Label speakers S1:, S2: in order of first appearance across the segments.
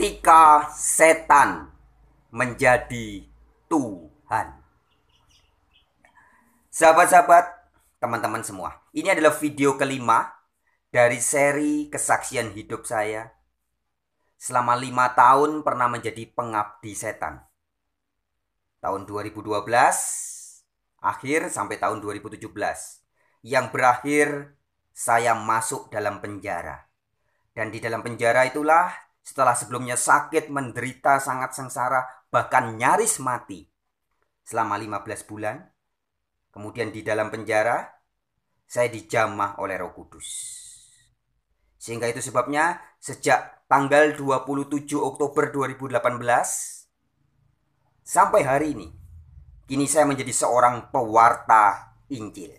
S1: ketika setan menjadi Tuhan. Sahabat-sahabat, teman-teman semua, ini adalah video kelima dari seri kesaksian hidup saya. Selama 5 tahun pernah menjadi pengabdi setan. Tahun 2012 akhir sampai tahun 2017. Yang berakhir saya masuk dalam penjara. Dan di dalam penjara itulah setelah sebelumnya sakit, menderita, sangat sengsara, bahkan nyaris mati selama 15 bulan. Kemudian di dalam penjara saya dijamah oleh Roh Kudus. Sehingga itu sebabnya sejak tanggal 27 Oktober 2018 sampai hari ini, kini saya menjadi seorang pewarta Injil.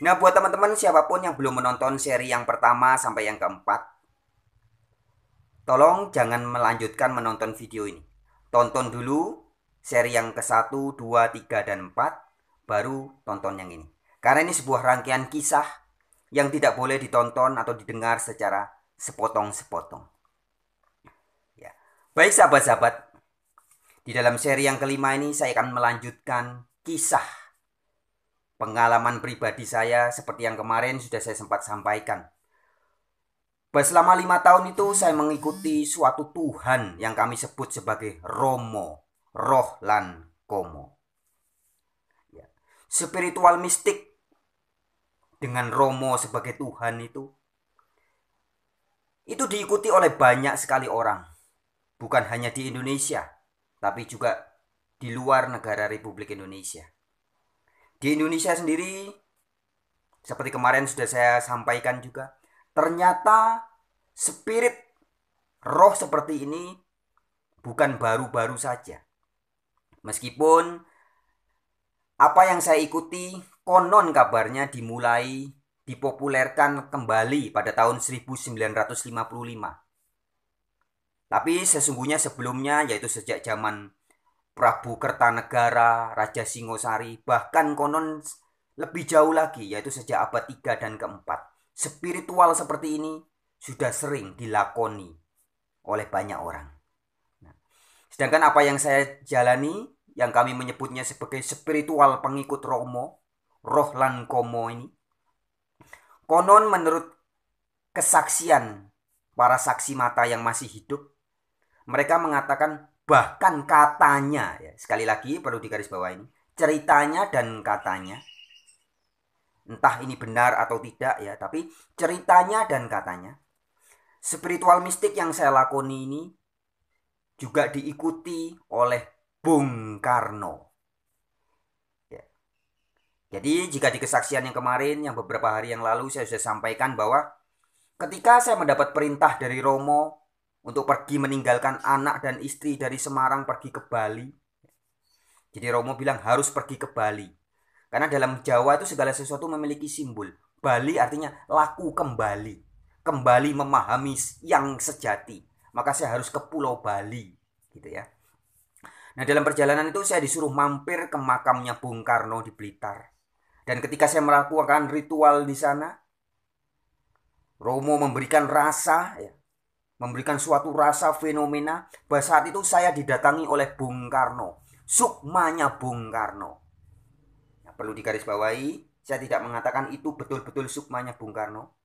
S1: Nah, buat teman-teman siapapun yang belum menonton seri yang pertama sampai yang keempat, tolong jangan melanjutkan menonton video ini. Tonton dulu seri yang ke-1, 2, 3, dan 4, baru tonton yang ini. Karena ini sebuah rangkaian kisah yang tidak boleh ditonton atau didengar secara sepotong-sepotong. Ya. Baik sahabat-sahabat, di dalam seri yang kelima ini saya akan melanjutkan kisah pengalaman pribadi saya seperti yang kemarin sudah saya sempat sampaikan. Bahwa selama 5 tahun itu saya mengikuti suatu Tuhan yang kami sebut sebagai Romo, Roh lan Komo. Ya. Spiritual mistik dengan Romo sebagai Tuhan itu diikuti oleh banyak sekali orang. Bukan hanya di Indonesia, tapi juga di luar negara Republik Indonesia. Di Indonesia sendiri, seperti kemarin sudah saya sampaikan juga, ternyata spirit roh seperti ini bukan baru-baru saja. Meskipun apa yang saya ikuti konon kabarnya dimulai dipopulerkan kembali pada tahun 1955. Tapi sesungguhnya sebelumnya, yaitu sejak zaman Prabu Kertanegara, Raja Singosari, bahkan konon lebih jauh lagi, yaitu sejak abad 3 dan ke-4. Spiritual seperti ini sudah sering dilakoni oleh banyak orang. Sedangkan apa yang saya jalani, yang kami menyebutnya sebagai spiritual pengikut Romo, Roh lan Komo ini, konon menurut kesaksian para saksi mata yang masih hidup, mereka mengatakan bahkan katanya, ya, sekali lagi perlu digarisbawahi ini, ceritanya dan katanya, entah ini benar atau tidak ya, tapi ceritanya dan katanya, spiritual mistik yang saya lakoni ini juga diikuti oleh Bung Karno. Ya. Jadi jika di kesaksian yang kemarin, yang beberapa hari yang lalu saya sudah sampaikan bahwa ketika saya mendapat perintah dari Romo untuk pergi meninggalkan anak dan istri dari Semarang pergi ke Bali. Jadi Romo bilang harus pergi ke Bali. Karena dalam Jawa itu segala sesuatu memiliki simbol. Bali artinya laku kembali. Kembali memahami yang sejati. Maka saya harus ke Pulau Bali. Gitu ya. Nah, dalam perjalanan itu saya disuruh mampir ke makamnya Bung Karno di Blitar. Dan ketika saya melakukan ritual di sana, Romo memberikan rasa, ya, memberikan suatu rasa fenomena bahwa saat itu saya didatangi oleh Bung Karno. Sukmanya Bung Karno. Nah, perlu digarisbawahi, saya tidak mengatakan itu betul-betul sukmanya Bung Karno.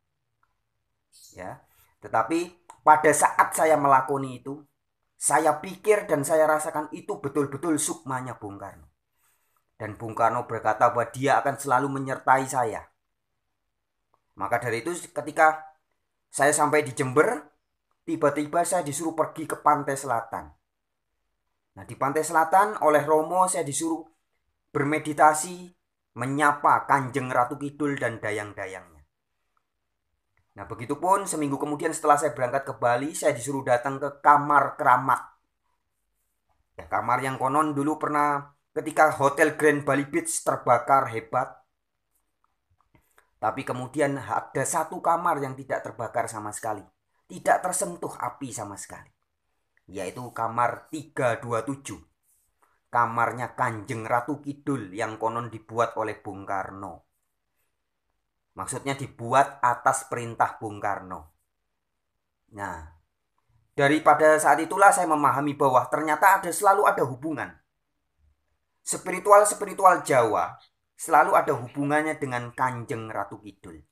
S1: Ya, tetapi pada saat saya melakoni itu, saya pikir dan saya rasakan itu betul-betul sukmanya Bung Karno. Dan Bung Karno berkata bahwa dia akan selalu menyertai saya. Maka dari itu ketika saya sampai di Jember, tiba-tiba saya disuruh pergi ke pantai selatan. Nah, di pantai selatan oleh Romo saya disuruh bermeditasi, menyapa Kanjeng Ratu Kidul dan dayang-dayangnya. Nah, begitupun seminggu kemudian setelah saya berangkat ke Bali, saya disuruh datang ke kamar keramat. Ya, kamar yang konon dulu pernah ketika Hotel Grand Bali Beach terbakar hebat. Tapi kemudian ada satu kamar yang tidak terbakar sama sekali. Tidak tersentuh api sama sekali. Yaitu kamar 327. Kamarnya Kanjeng Ratu Kidul yang konon dibuat oleh Bung Karno. Maksudnya dibuat atas perintah Bung Karno. Nah, Daripada saat itulah saya memahami bahwa ternyata selalu ada hubungan. Spiritual Jawa selalu ada hubungannya dengan Kanjeng Ratu Kidul.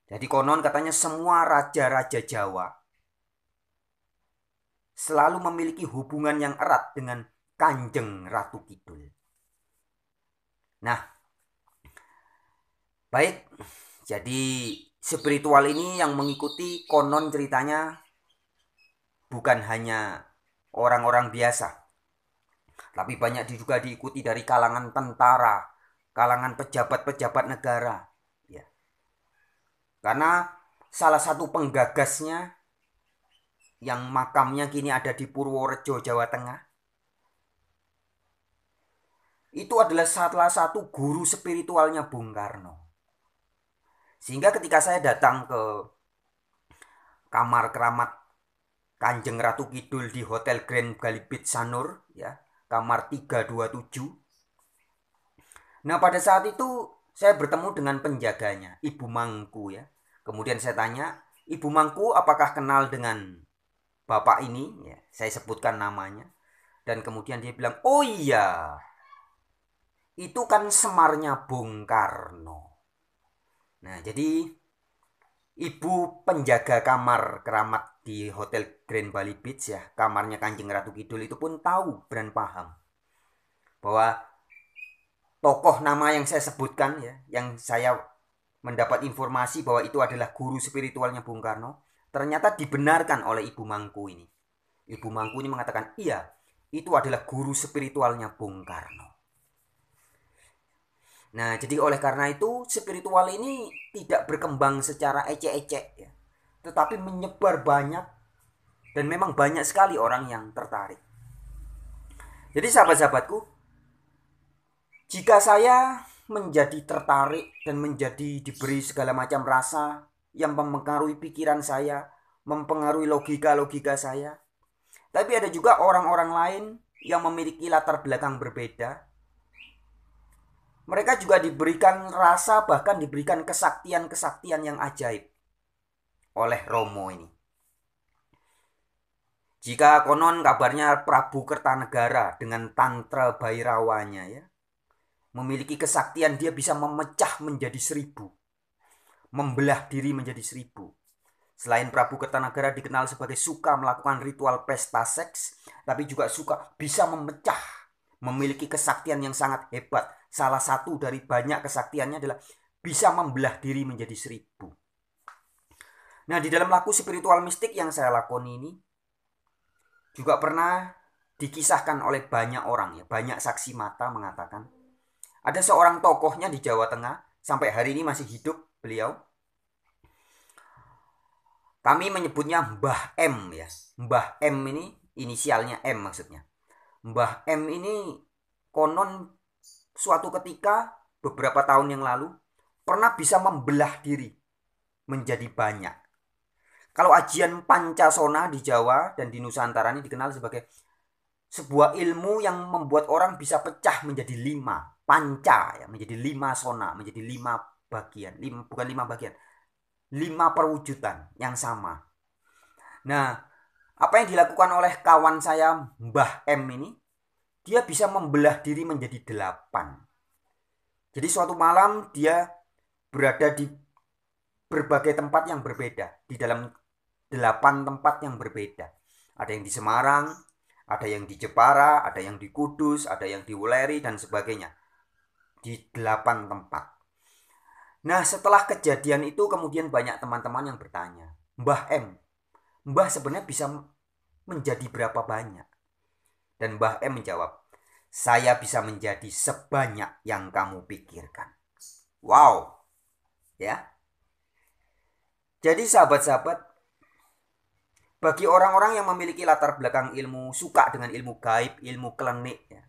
S1: Jadi konon katanya semua raja-raja Jawa selalu memiliki hubungan yang erat dengan Kanjeng Ratu Kidul. Nah, baik. Jadi spiritual ini yang mengikuti konon ceritanya bukan hanya orang-orang biasa, tapi banyak juga diikuti dari kalangan tentara, kalangan pejabat-pejabat negara. Ya. Karena salah satu penggagasnya yang makamnya kini ada di Purworejo, Jawa Tengah, itu adalah salah satu guru spiritualnya Bung Karno. Sehingga ketika saya datang ke kamar keramat Kanjeng Ratu Kidul di Hotel Grand Galibit Sanur, ya, kamar 327. Nah, pada saat itu saya bertemu dengan penjaganya, Ibu Mangku, ya. Kemudian saya tanya, Ibu Mangku apakah kenal dengan bapak ini? Ya, saya sebutkan namanya. Dan kemudian dia bilang, oh iya, itu kan Semarnya Bung Karno. Nah, jadi ibu penjaga kamar keramat di Hotel Grand Bali Beach, ya, kamarnya Kanjeng Ratu Kidul itu pun tahu dan paham bahwa tokoh nama yang saya sebutkan, ya, yang saya mendapat informasi bahwa itu adalah guru spiritualnya Bung Karno, ternyata dibenarkan oleh Ibu Mangku ini. Ibu Mangku ini mengatakan, iya, itu adalah guru spiritualnya Bung Karno. Nah, jadi oleh karena itu spiritual ini tidak berkembang secara ecek-ecek, ya, tetapi menyebar banyak dan memang banyak sekali orang yang tertarik. Jadi sahabat-sahabatku, jika saya menjadi tertarik dan menjadi diberi segala macam rasa yang mempengaruhi pikiran saya, mempengaruhi logika-logika saya, tapi ada juga orang-orang lain yang memiliki latar belakang berbeda. Mereka juga diberikan rasa, bahkan diberikan kesaktian-kesaktian yang ajaib oleh Romo ini. Jika konon kabarnya Prabu Kertanegara dengan Tantra Bairawanya, ya, memiliki kesaktian, dia bisa memecah menjadi 1000, membelah diri menjadi 1000. Selain Prabu Kertanegara dikenal sebagai suka melakukan ritual pesta seks, tapi juga suka bisa memecah, memiliki kesaktian yang sangat hebat. Salah satu dari banyak kesaktiannya adalah bisa membelah diri menjadi 1000. Nah, di dalam laku spiritual mistik yang saya lakoni ini juga pernah dikisahkan oleh banyak orang, ya, banyak saksi mata mengatakan ada seorang tokohnya di Jawa Tengah, sampai hari ini masih hidup beliau. Kami menyebutnya Mbah M, ya. Mbah M ini inisialnya M maksudnya. Mbah M ini konon suatu ketika beberapa tahun yang lalu pernah bisa membelah diri menjadi banyak. Kalau ajian Pancasona di Jawa dan di Nusantara ini dikenal sebagai sebuah ilmu yang membuat orang bisa pecah menjadi 5. Panca, ya, menjadi 5 sona, menjadi 5 bagian. Bukan 5 bagian, 5 perwujudan yang sama. Nah, apa yang dilakukan oleh kawan saya Mbah M ini, dia bisa membelah diri menjadi 8. Jadi suatu malam dia berada di berbagai tempat yang berbeda, di dalam 8 tempat yang berbeda. Ada yang di Semarang, ada yang di Jepara, ada yang di Kudus, ada yang di Wuleri dan sebagainya. Di 8 tempat. Nah, setelah kejadian itu kemudian banyak teman-teman yang bertanya, Mbah M, Mbah sebenarnya bisa menjadi berapa banyak? Dan Mbah M menjawab, saya bisa menjadi sebanyak yang kamu pikirkan. Wow. Ya. Jadi sahabat-sahabat, bagi orang-orang yang memiliki latar belakang ilmu, suka dengan ilmu gaib, ilmu klinik, ya,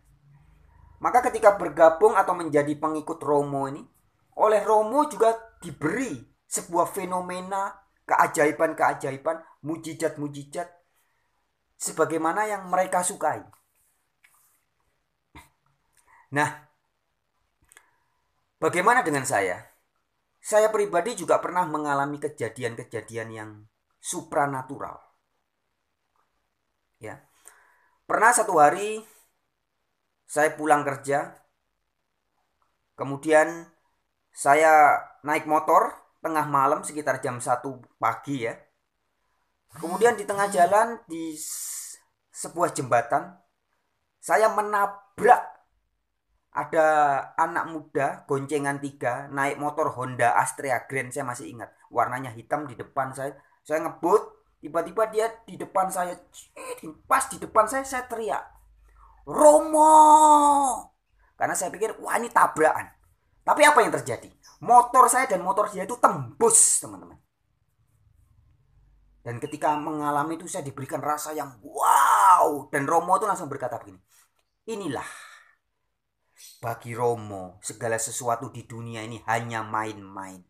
S1: maka ketika bergabung atau menjadi pengikut Romo ini, oleh Romo juga diberi sebuah fenomena, keajaiban-keajaiban, mujizat-mujizat sebagaimana yang mereka sukai. Nah, bagaimana dengan saya? Saya pribadi juga pernah mengalami kejadian-kejadian yang supranatural. ya. Pernah satu hari saya pulang kerja, kemudian saya naik motor tengah malam sekitar jam 1 pagi ya. Kemudian di tengah jalan di sebuah jembatan saya menabrak ada anak muda goncengan 3 naik motor Honda Astrea Grand, saya masih ingat warnanya hitam di depan saya ngebut, tiba-tiba dia di depan saya, pas di depan saya teriak Romo, karena saya pikir wah ini tabrakan. Tapi apa yang terjadi? Motor saya dan motor dia itu tembus, teman-teman. Dan ketika mengalami itu saya diberikan rasa yang wow. Dan Romo itu langsung berkata begini, inilah bagi Romo segala sesuatu di dunia ini hanya main-main.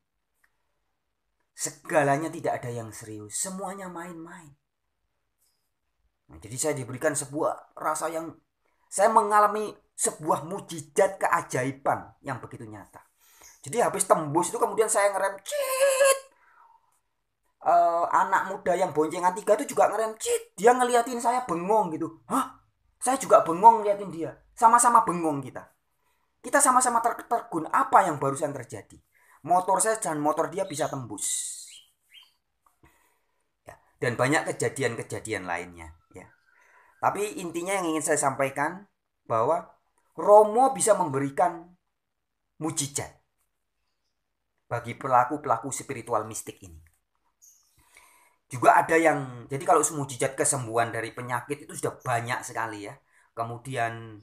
S1: Segalanya tidak ada yang serius, semuanya main-main. Nah, jadi saya diberikan sebuah rasa yang saya mengalami sebuah mujizat keajaiban yang begitu nyata. Jadi habis tembus itu kemudian saya ngerem, cit. Anak muda yang boncengan 3 itu juga ngerem, cit. Dia ngeliatin saya bengong gitu. Hah? Saya juga bengong ngeliatin dia. Sama-sama bengong kita. Kita sama-sama tertegun apa yang barusan terjadi. Motor saya dan motor dia bisa tembus. Ya, dan banyak kejadian-kejadian lainnya. Ya. Tapi intinya yang ingin saya sampaikan bahwa Romo bisa memberikan mujizat bagi pelaku-pelaku spiritual mistik ini. Juga ada yang, jadi kalau mujizat kesembuhan dari penyakit itu sudah banyak sekali ya. Kemudian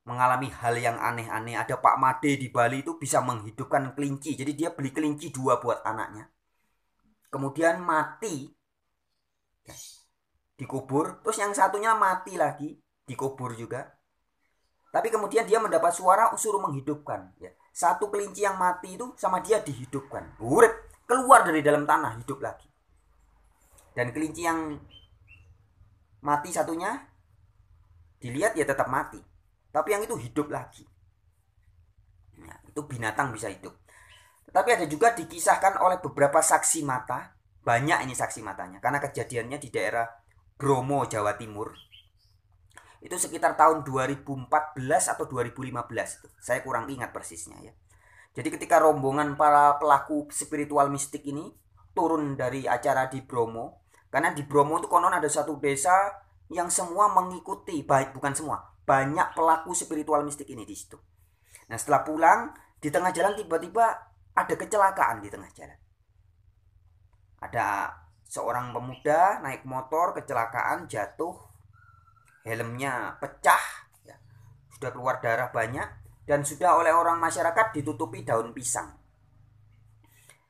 S1: mengalami hal yang aneh-aneh. Ada Pak Made di Bali itu bisa menghidupkan kelinci. Jadi dia beli kelinci 2 buat anaknya. Kemudian mati, ya, dikubur. Terus yang satunya mati lagi, dikubur juga. Tapi kemudian dia mendapat suara suruh menghidupkan. Ya. Satu kelinci yang mati itu sama dia dihidupkan. Urip, keluar dari dalam tanah, hidup lagi. Dan kelinci yang mati satunya, dilihat ya tetap mati. Tapi yang itu hidup lagi. Nah, itu binatang bisa hidup. Tetapi ada juga dikisahkan oleh beberapa saksi mata. Banyak ini saksi matanya. Karena kejadiannya di daerah Bromo, Jawa Timur. Itu sekitar tahun 2014 atau 2015. Itu. Saya kurang ingat persisnya ya. Jadi ketika rombongan para pelaku spiritual mistik ini turun dari acara di Bromo. Karena di Bromo itu konon ada satu desa yang semua mengikuti, baik bukan semua, banyak pelaku spiritual mistik ini di situ. Nah setelah pulang di tengah jalan tiba-tiba ada kecelakaan di tengah jalan. Ada seorang pemuda naik motor kecelakaan, jatuh, helmnya pecah, ya, sudah keluar darah banyak dan sudah oleh orang masyarakat ditutupi daun pisang.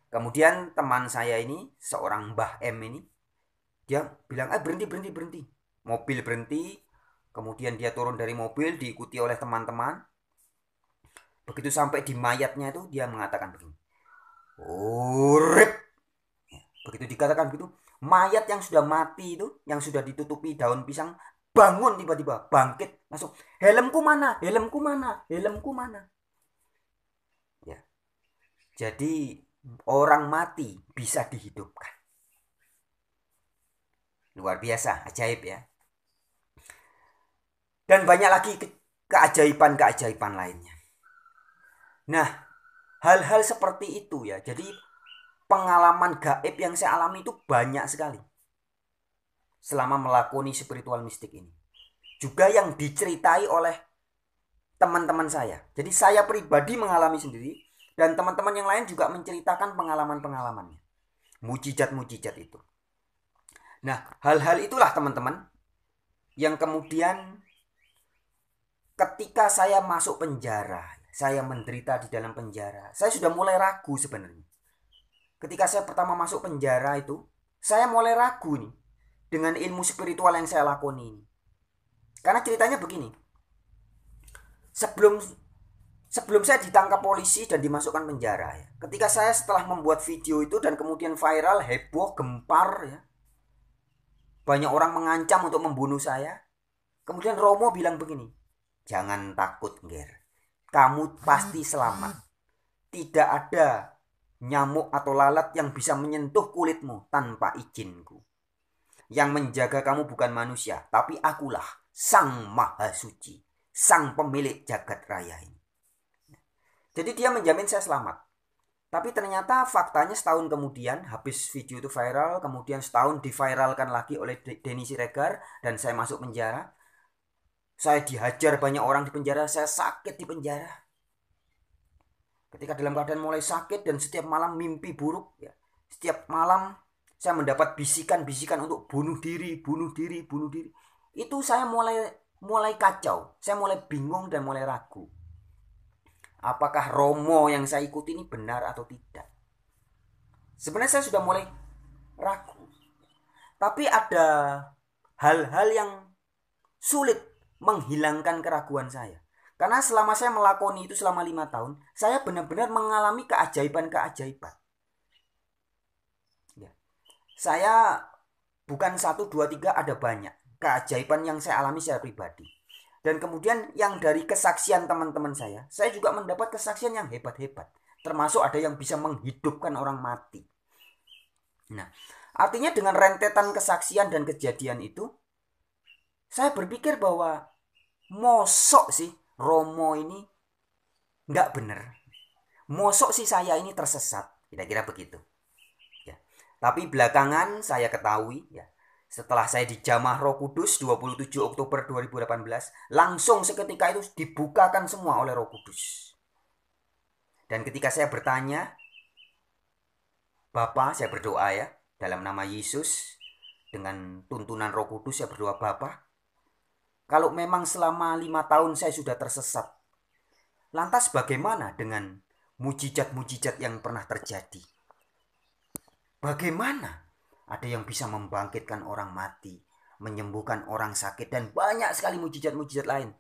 S1: Kemudian teman saya ini, seorang Mbah M ini, dia bilang, berhenti. Mobil berhenti, kemudian dia turun dari mobil diikuti oleh teman-teman. Begitu sampai di mayatnya itu dia mengatakan begini, urip. Begitu dikatakan begitu, mayat yang sudah mati itu, yang sudah ditutupi daun pisang, bangun tiba-tiba, bangkit, langsung, helmku mana? Ya. Jadi orang mati bisa dihidupkan. Luar biasa, ajaib ya. Dan banyak lagi keajaiban-keajaiban lainnya. Nah, hal-hal seperti itu ya. Jadi pengalaman gaib yang saya alami itu banyak sekali. Selama melakoni spiritual mistik ini. Juga yang diceritai oleh teman-teman saya. Jadi saya pribadi mengalami sendiri. Dan teman-teman yang lain juga menceritakan pengalaman-pengalamannya. Mujizat-mujizat itu. Nah, hal-hal itulah teman-teman yang kemudian ketika saya masuk penjara, saya menderita di dalam penjara, saya sudah mulai ragu sebenarnya. Ketika saya pertama masuk penjara itu, saya mulai ragu nih dengan ilmu spiritual yang saya lakoni ini. Karena ceritanya begini. Sebelum saya ditangkap polisi dan dimasukkan penjara ya. Ketika saya setelah membuat video itu dan kemudian viral, heboh, gempar ya. Banyak orang mengancam untuk membunuh saya. Kemudian Romo bilang begini, jangan takut Nger, kamu pasti selamat. Tidak ada nyamuk atau lalat yang bisa menyentuh kulitmu tanpa izinku. Yang menjaga kamu bukan manusia, tapi akulah Sang Maha Suci, Sang Pemilik jagat raya ini. Jadi dia menjamin saya selamat. Tapi ternyata faktanya setahun kemudian, habis video itu viral, kemudian setahun diviralkan lagi oleh Denny Siregar, dan saya masuk penjara. Saya dihajar banyak orang di penjara, saya sakit di penjara. Ketika dalam keadaan mulai sakit dan setiap malam mimpi buruk, ya, setiap malam saya mendapat bisikan-bisikan untuk bunuh diri, bunuh diri, bunuh diri. Itu saya mulai kacau, saya mulai bingung dan mulai ragu. Apakah Romo yang saya ikuti ini benar atau tidak? Sebenarnya saya sudah mulai ragu. Tapi ada hal-hal yang sulit menghilangkan keraguan saya. Karena selama saya melakoni itu selama 5 tahun, saya benar-benar mengalami keajaiban-keajaiban. Ya. Saya bukan 1, 2, 3, ada banyak keajaiban yang saya alami secara pribadi. Dan kemudian yang dari kesaksian teman-teman saya juga mendapat kesaksian yang hebat-hebat. Termasuk ada yang bisa menghidupkan orang mati. Nah, artinya dengan rentetan kesaksian dan kejadian itu, saya berpikir bahwa mosok sih Romo ini nggak bener. Mosok sih saya ini tersesat. Kira-kira begitu. Ya. Tapi belakangan saya ketahui, ya, setelah saya dijamah Roh Kudus 27 Oktober 2018, langsung seketika itu dibukakan semua oleh Roh Kudus. Dan ketika saya bertanya, Bapa, saya berdoa ya, dalam nama Yesus, dengan tuntunan Roh Kudus saya berdoa, Bapa, kalau memang selama 5 tahun saya sudah tersesat, lantas bagaimana dengan mujizat-mujizat yang pernah terjadi? Bagaimana? Ada yang bisa membangkitkan orang mati, menyembuhkan orang sakit, dan banyak sekali mujizat-mujizat lain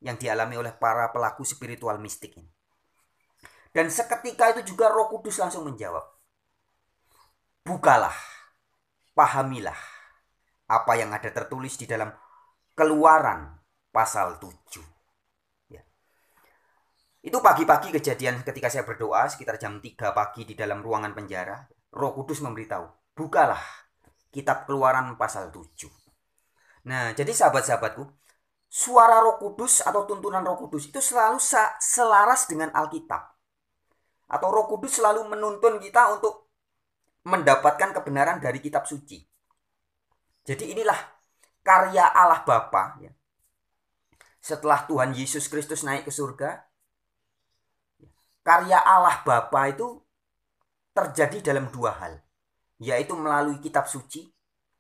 S1: yang dialami oleh para pelaku spiritual mistik ini. Dan seketika itu juga Roh Kudus langsung menjawab, bukalah, pahamilah apa yang ada tertulis di dalam Keluaran pasal 7. Ya. Itu pagi-pagi kejadian ketika saya berdoa sekitar jam 3 pagi di dalam ruangan penjara. Roh Kudus memberitahu, bukalah kitab Keluaran pasal 7. Nah, jadi sahabat-sahabatku, suara Roh Kudus atau tuntunan Roh Kudus itu selalu selaras dengan Alkitab. Atau Roh Kudus selalu menuntun kita untuk mendapatkan kebenaran dari kitab suci. Jadi inilah karya Allah Bapa, ya. Setelah Tuhan Yesus Kristus naik ke surga, karya Allah Bapa itu terjadi dalam 2 hal, yaitu melalui kitab suci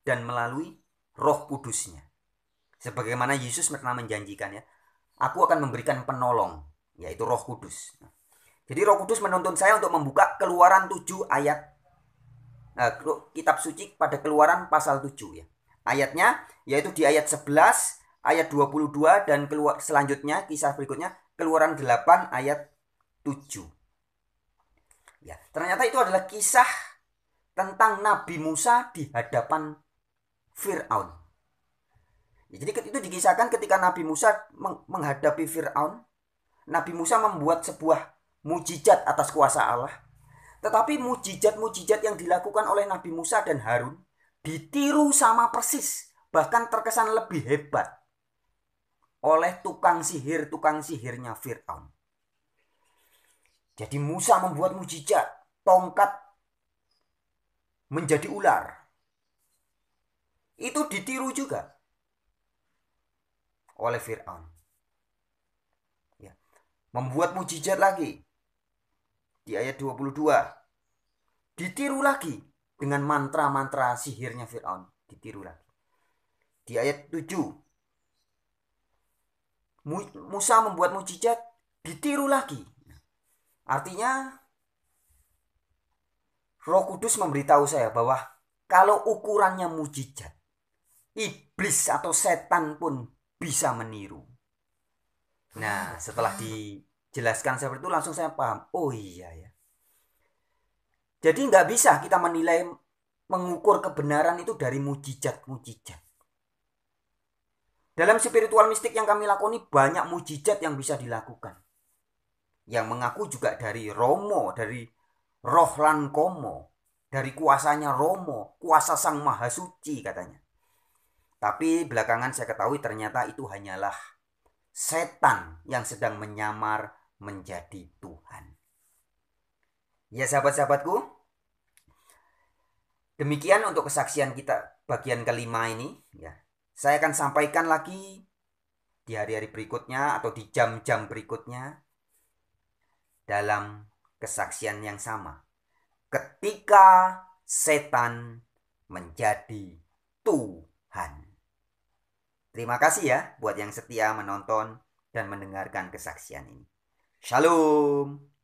S1: dan melalui Roh Kudusnya. Sebagaimana Yesus pernah menjanjikan, ya, aku akan memberikan penolong, yaitu Roh Kudus. Jadi Roh Kudus menuntun saya untuk membuka Keluaran 7 ayat kitab suci pada Keluaran pasal 7, ya. Ayatnya yaitu di ayat 11, ayat 22 dan selanjutnya kisah berikutnya Keluaran 8 ayat 7. Ya, ternyata itu adalah kisah tentang Nabi Musa di hadapan Fir'aun. Ya, jadi itu dikisahkan ketika Nabi Musa menghadapi Fir'aun. Nabi Musa membuat sebuah mujizat atas kuasa Allah. Tetapi mujizat-mujizat yang dilakukan oleh Nabi Musa dan Harun ditiru sama persis, bahkan terkesan lebih hebat oleh tukang sihirnya Fir'aun. Jadi Musa membuat mujizat, tongkat menjadi ular. Itu ditiru juga oleh Fir'aun. Ya. Membuat mujizat lagi di ayat 22. Ditiru lagi dengan mantra-mantra sihirnya Fir'aun. Ditiru lagi. Di ayat 7. Musa membuat mujizat, ditiru lagi. Artinya Roh Kudus memberitahu saya bahwa kalau ukurannya mujizat, iblis atau setan pun bisa meniru. Nah, setelah dijelaskan seperti itu langsung saya paham. Oh iya ya. Jadi nggak bisa kita menilai, mengukur kebenaran itu dari mujizat-mujizat. Dalam spiritual mistik yang kami lakoni banyak mujizat yang bisa dilakukan. Yang mengaku juga dari Romo, dari Roh Lankomo, dari kuasanya Romo, kuasa Sang Maha Suci katanya. Tapi belakangan saya ketahui ternyata itu hanyalah setan yang sedang menyamar menjadi Tuhan. Ya sahabat-sahabatku, demikian untuk kesaksian kita bagian kelima ini. Ya, saya akan sampaikan lagi di hari-hari berikutnya atau di jam-jam berikutnya dalam kesaksian yang sama. Ketika setan menjadi Tuhan. Terima kasih ya buat yang setia menonton dan mendengarkan kesaksian ini. Shalom.